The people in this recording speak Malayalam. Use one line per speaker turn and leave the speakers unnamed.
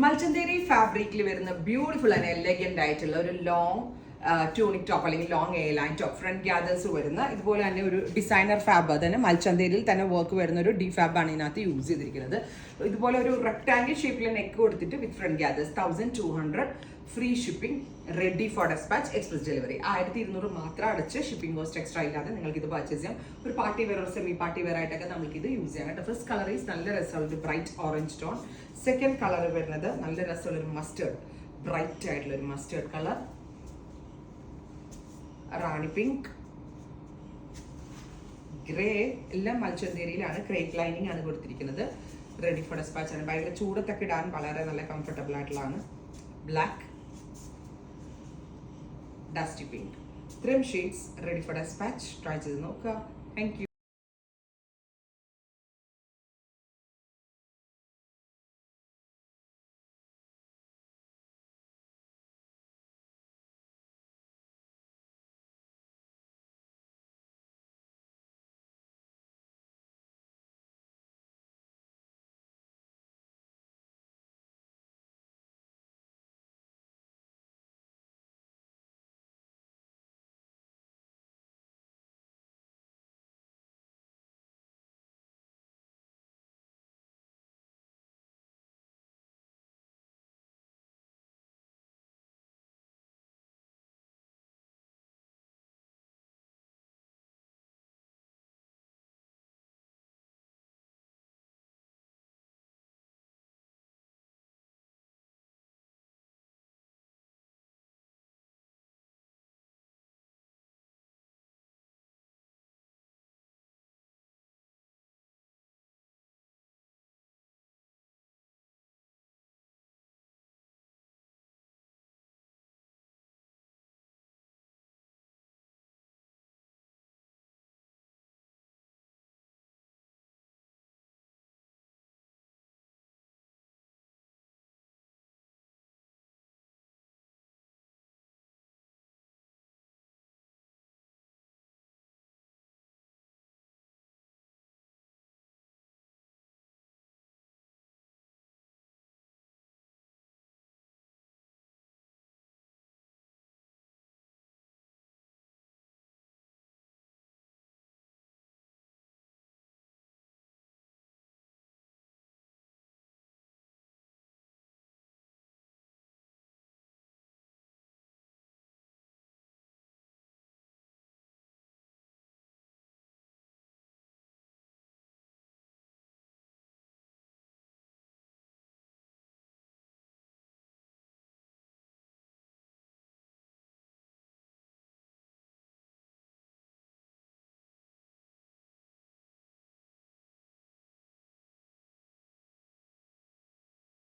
മൽച്ചന്തേരി ഫാബ്രിക്കിൽ വരുന്ന ബ്യൂട്ടിഫുൾ ആൻഡ് എലഗന്റ് ആയിട്ടുള്ള ഒരു ലോങ് ട്യൂണിക് ടോപ്പ് അല്ലെങ്കിൽ long A line top front gathers വരുന്ന ഇതുപോലെ തന്നെ ഒരു ഡിസൈനർ ഫാബ് തന്നെ മൽച്ചന്തേരിയിൽ തന്നെ വർക്ക് വരുന്ന ഒരു ഡി ഫാബാണ് ഇതിനകത്ത് യൂസ് ചെയ്തിരിക്കുന്നത്. ഇതുപോലെ ഒരു റെക്ടാംഗിൾ ഷേപ്പിൽ നെക്ക് കൊടുത്തിട്ട് with front gathers 1200 free shipping ready for despatch express delivery 1200 മാത്രം അടച്ച് ഷിപ്പിംഗ് കോസ്റ്റ് എക്സ്ട്രാ ഇല്ലാതെ നിങ്ങൾക്ക് ഇത് പർച്ചേസ് ചെയ്യാം. ഒരു പാർട്ടി വെയർ ഒരു സെമി പാർട്ടി വെയർ ആയിട്ടൊക്കെ നമുക്ക് ഇത് യൂസ് ചെയ്യാം കേട്ടോ. ഫസ്റ്റ് കളർ ഈസ് നല്ല രസമുള്ള bright orange tone. Second colour വരുന്നത് നല്ല രസമുള്ള ഒരു മസ്റ്റേർഡ് ബ്രൈറ്റ് ആയിട്ടുള്ള ഒരു മസ്റ്റേർഡ് കളർ, റാണി പിങ്ക്, ഗ്രേ. എല്ലാം മൽച്ചന്തേരിയിലാണ്. ക്രേപ്പ് ലൈനിങ് ആണ് കൊടുത്തിരിക്കുന്നത്. റെഡി ഫോർ ഡെസ്പാച്ച് ആണ്. ഭയങ്കര ചൂടത്തൊക്കെ ഇടാൻ വളരെ നല്ല കംഫർട്ടബിൾ ആയിട്ടുള്ളതാണ്. Black, dusty pink. ഇത്രയും shades ready for despatch try ചെയ്ത് നോക്കുക. Thank U.